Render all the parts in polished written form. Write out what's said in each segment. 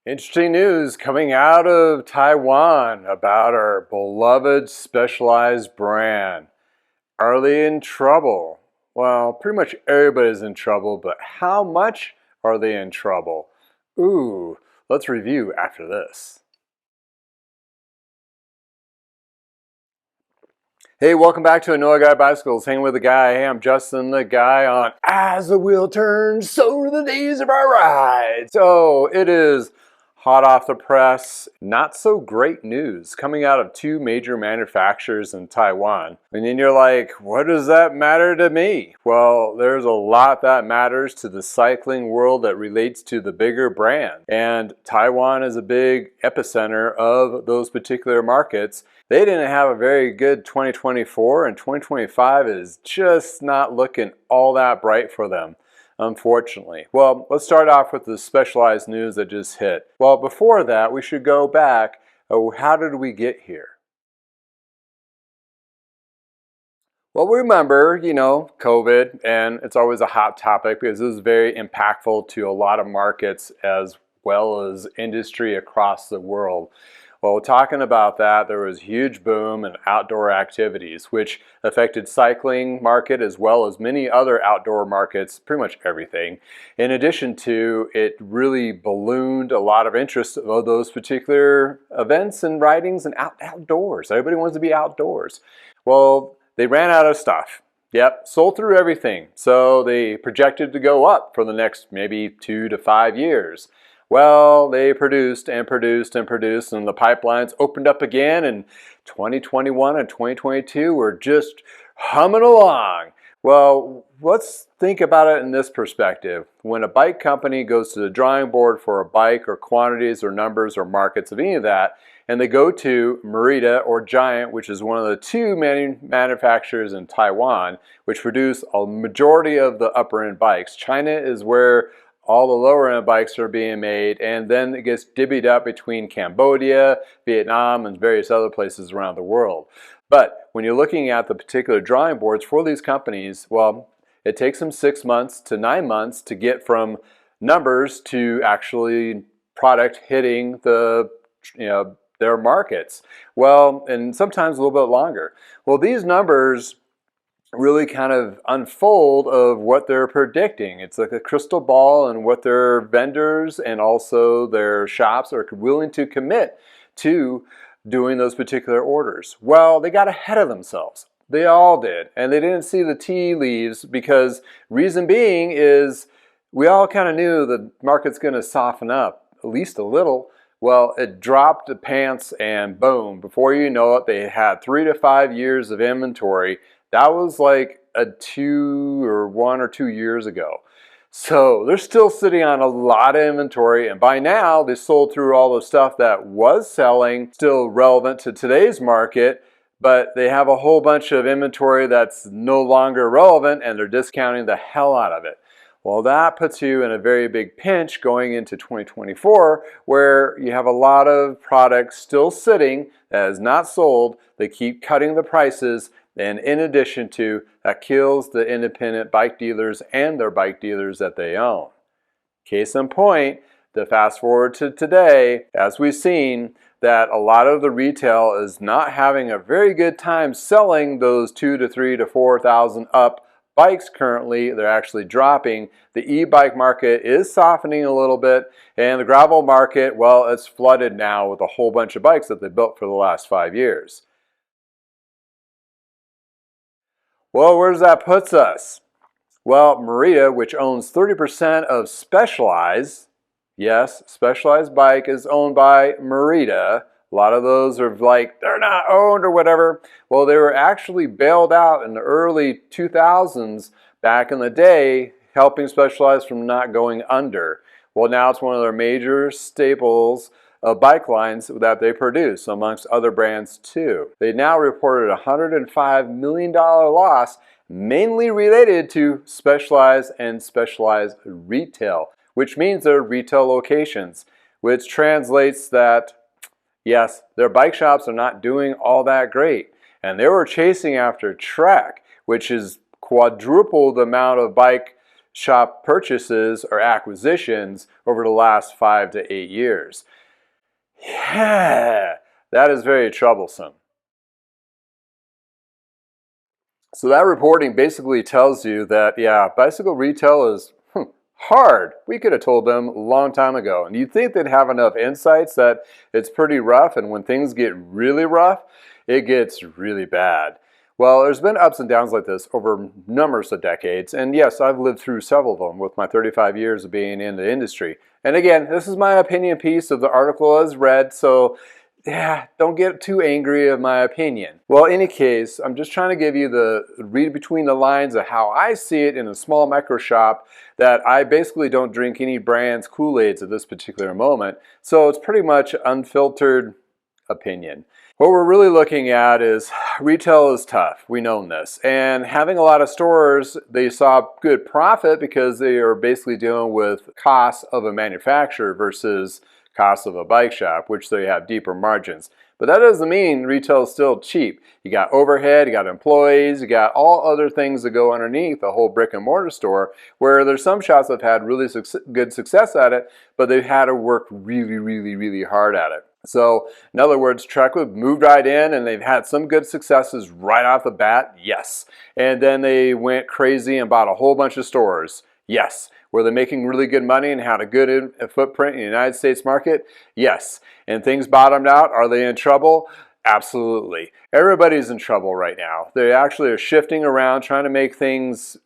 Interesting news coming out of Taiwan about our beloved Specialized brand. Are they in trouble? Well, pretty much everybody's in trouble, but how much are they in trouble? Ooh, let's review after this. Hey, welcome back to Annoy Guy Bicycles. Hanging with the guy. Hey, I'm Justin, the guy on As the Wheel Turns, So Are the Days of Our Ride. So it is hot off the press. Not so great news coming out of two major manufacturers in Taiwan. And then you're like, what does that matter to me? Well, there's a lot that matters to the cycling world that relates to the bigger brand. And Taiwan is a big epicenter of those particular markets. They didn't have a very good 2024, and 2025 is just not looking all that bright for them, unfortunately. Well, let's start off with the Specialized news that just hit. Well, before that, we should go back. Oh, how did we get here? Well, remember, COVID, and it's always a hot topic because this is very impactful to a lot of markets as well as industry across the world. Well, talking about that, there was a huge boom in outdoor activities, which affected cycling market as well as many other outdoor markets, pretty much everything. In addition to, it really ballooned a lot of interest of those particular events and ridings and outdoors. Everybody wants to be outdoors. Well, they ran out of stuff. Yep, sold through everything. So they projected to go up for the next maybe 2 to 5 years. Well, they produced and produced and produced, and the pipelines opened up again, and 2021 and 2022 were just humming along. Well, let's think about it in this perspective. When a bike company goes to the drawing board for a bike or quantities or numbers or markets of any of that, and they go to Merida or Giant, which is one of the two manufacturers in Taiwan, which produce a majority of the upper end bikes. China is where all the lower end bikes are being made, and then it gets divvied up between Cambodia, Vietnam, and various other places around the world. But when you're looking at the particular drawing boards for these companies, well, it takes them 6 months to 9 months to get from numbers to actually product hitting their markets. Well, and sometimes a little bit longer. Well, these numbers really kind of unfold of what they're predicting. It's like a crystal ball and what their vendors and also their shops are willing to commit to doing those particular orders. Well, they got ahead of themselves. They all did. And they didn't see the tea leaves because reason being is we all kind of knew the market's going to soften up at least a little. Well, it dropped the pants and boom, before you know it, they had 3 to 5 years of inventory. That was like a 1 or 2 years ago. So they're still sitting on a lot of inventory, and by now they sold through all the stuff that was selling, still relevant to today's market, but they have a whole bunch of inventory that's no longer relevant and they're discounting the hell out of it. Well, that puts you in a very big pinch going into 2024, where you have a lot of products still sitting that is not sold. They keep cutting the prices, and in addition to, that kills the independent bike dealers and their bike dealers that they own. Case in point, to fast forward to today, as we've seen, that a lot of the retail is not having a very good time selling those 2 to 3 to 4,000 up bikes currently. They're actually dropping. The e-bike market is softening a little bit, and the gravel market, well, it's flooded now with a whole bunch of bikes that they built for the last 5 years. Well, where does that put us? Well, Merida, which owns 30% of Specialized, yes, Specialized bike is owned by Merida. A lot of those are like, they're not owned or whatever. Well, they were actually bailed out in the early 2000s back in the day, helping Specialized from not going under. Well, now it's one of their major staples of bike lines that they produce, amongst other brands too. They now reported a $105 million loss, mainly related to Specialized and Specialized retail, which means their retail locations, which translates that yes, their bike shops are not doing all that great. And they were chasing after Trek, which is quadruple the amount of bike shop purchases or acquisitions over the last 5 to 8 years. Yeah, that is very troublesome. So that reporting basically tells you that, yeah, bicycle retail is hard. We could have told them a long time ago. And you'd think they'd have enough insights that it's pretty rough, and when things get really rough, it gets really bad. Well, there's been ups and downs like this over numbers of decades, and yes, I've lived through several of them with my 35 years of being in the industry. And again, this is my opinion piece of the article as read, so yeah, don't get too angry of my opinion. Well, in any case, I'm just trying to give you the read between the lines of how I see it in a small micro shop, that I basically don't drink any brands Kool-Aids at this particular moment. So it's pretty much unfiltered opinion. What we're really looking at is retail is tough. We know this. And having a lot of stores, they saw good profit because they are basically dealing with costs of a manufacturer versus cost of a bike shop, which they have deeper margins. But that doesn't mean retail is still cheap. You got overhead, you got employees, you got all other things that go underneath a whole brick and mortar store, where there's some shops that have had really good success at it, but they've had to work really hard at it. So in other words, Trek moved right in and they've had some good successes right off the bat, yes. And then they went crazy and bought a whole bunch of stores, yes. Were they making really good money and had a good footprint in the United States market? Yes. And things bottomed out. Are they in trouble? Absolutely. Everybody's in trouble right now. They actually are shifting around, trying to make things,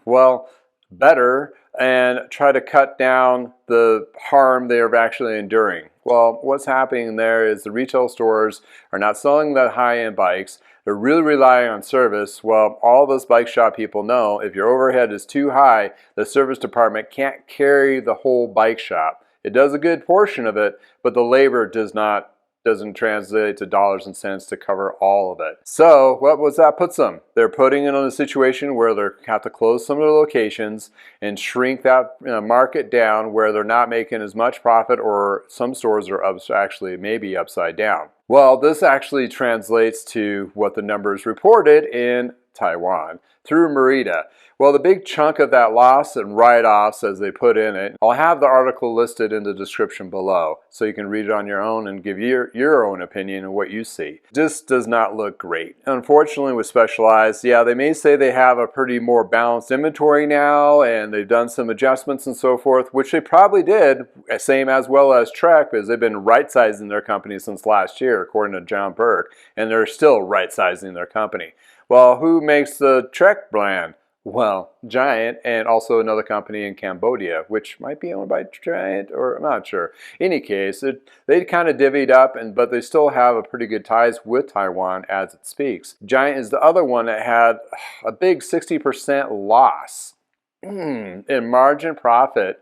well, better and try to cut down the harm they are actually enduring. Well, what's happening there is the retail stores are not selling the high-end bikes. They're really relying on service. Well, all those bike shop people know if your overhead is too high, the service department can't carry the whole bike shop. It does a good portion of it, but the labor doesn't translate to dollars and cents to cover all of it. So what was that puts them? They're putting it in a situation where they have to close some of the locations and shrink that market down, where they're not making as much profit, or some stores are actually maybe upside down. Well, this actually translates to what the numbers reported in Taiwan through Merida. Well, the big chunk of that loss and write-offs, as they put in it, I'll have the article listed in the description below so you can read it on your own and give your own opinion of what you see. Just does not look great. Unfortunately, with Specialized, yeah, they may say they have a pretty more balanced inventory now and they've done some adjustments and so forth, which they probably did, same as well as Trek, because they've been right-sizing their company since last year, according to John Burke, and they're still right-sizing their company. Well, who makes the Trek brand? Well, Giant, and also another company in Cambodia, which might be owned by Giant, or I'm not sure. In any case, they kind of divvied up, but they still have a pretty good ties with Taiwan as it speaks. Giant is the other one that had a big 60% loss in margin profit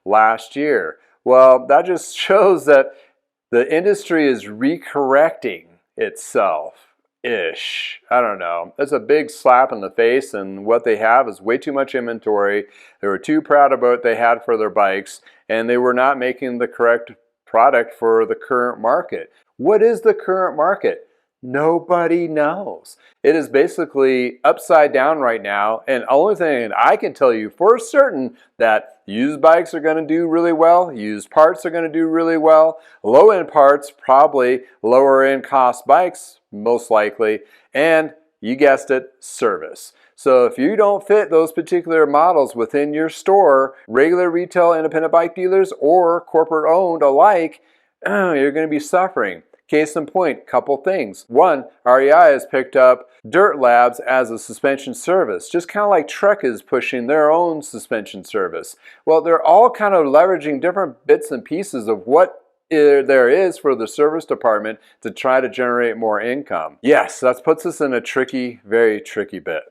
last year. Well, that just shows that the industry is recorrecting itself. I don't know. It's a big slap in the face, and what they have is way too much inventory. They were too proud about what they had for their bikes, and they were not making the correct product for the current market. What is the current market? Nobody knows. It is basically upside down right now, and the only thing I can tell you for certain that used bikes are going to do really well, used parts are going to do really well, low-end parts, probably lower-end cost bikes, most likely, and you guessed it, service. So if you don't fit those particular models within your store, regular retail independent bike dealers or corporate owned alike, you're going to be suffering. Case in point, couple things. One, REI has picked up Dirt Labs as a suspension service, just kind of like Trek is pushing their own suspension service. Well, they're all kind of leveraging different bits and pieces of what there is for the service department to try to generate more income. Yes, that puts us in a tricky, very tricky bit.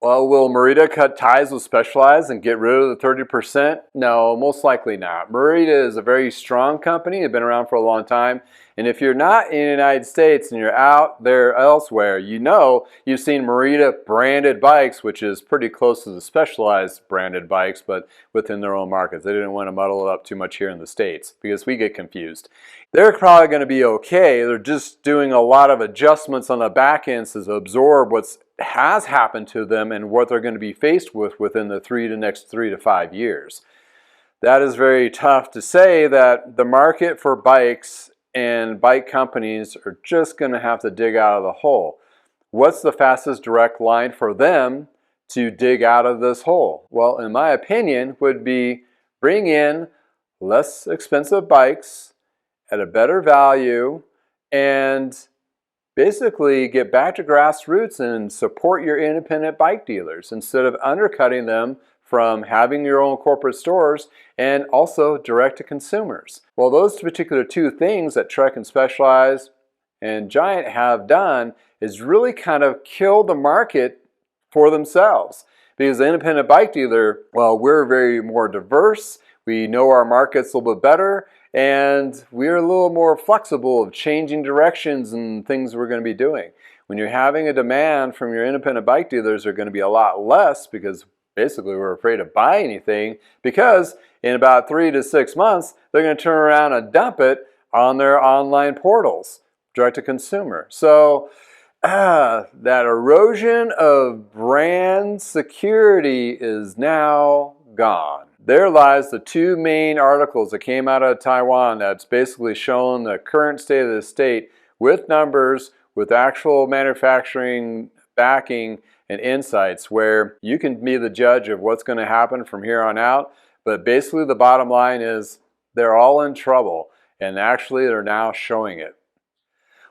Well, will Merida cut ties with Specialized and get rid of the 30%? No, most likely not. Merida is a very strong company. They've been around for a long time. And if you're not in the United States and you're out there elsewhere, you know you've seen Merida branded bikes, which is pretty close to the Specialized branded bikes, but within their own markets. They didn't want to muddle it up too much here in the States because we get confused. They're probably going to be okay. They're just doing a lot of adjustments on the back end to absorb what has happened to them and what they're going to be faced with within the next 3 to 5 years. That is very tough to say that the market for bikes and bike companies are just going to have to dig out of the hole. What's the fastest direct line for them to dig out of this hole? Well, in my opinion, would be bring in less expensive bikes at a better value and basically get back to grassroots and support your independent bike dealers instead of undercutting them from having your own corporate stores and also direct to consumers. Well, those particular two things that Trek and Specialized and Giant have done is really kind of kill the market for themselves. Because the independent bike dealer, well, we're very more diverse, we know our markets a little bit better, and we're a little more flexible of changing directions and things we're going to be doing. When you're having a demand from your independent bike dealers, are going to be a lot less because basically we're afraid to buy anything because in about 3 to 6 months, they're going to turn around and dump it on their online portals, direct to consumer. So that erosion of brand security is now gone. There lies the two main articles that came out of Taiwan that's basically shown the current state of the state with numbers, with actual manufacturing backing and insights where you can be the judge of what's going to happen from here on out. But basically the bottom line is they're all in trouble, and actually they're now showing it.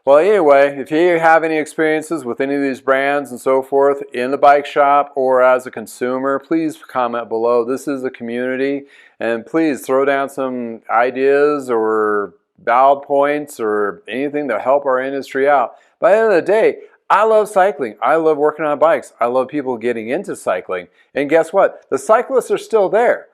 Well, anyway, if you have any experiences with any of these brands and so forth in the bike shop or as a consumer, please comment below. This is a community, and please throw down some ideas or valid points or anything to help our industry out. By the end of the day, I love cycling. I love working on bikes. I love people getting into cycling. And guess what? The cyclists are still there.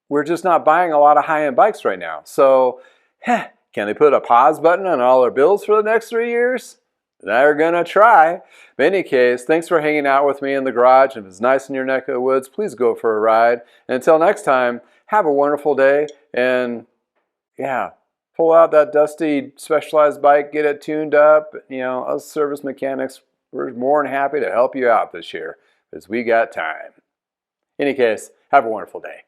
We're just not buying a lot of high-end bikes right now. So, can they put a pause button on all their bills for the next 3 years? They're gonna try. But in any case, thanks for hanging out with me in the garage. If it's nice in your neck of the woods, please go for a ride. And until next time, have a wonderful day. And yeah, pull out that dusty Specialized bike, get it tuned up. You know, us service mechanics, we're more than happy to help you out this year because we got time. In any case, have a wonderful day.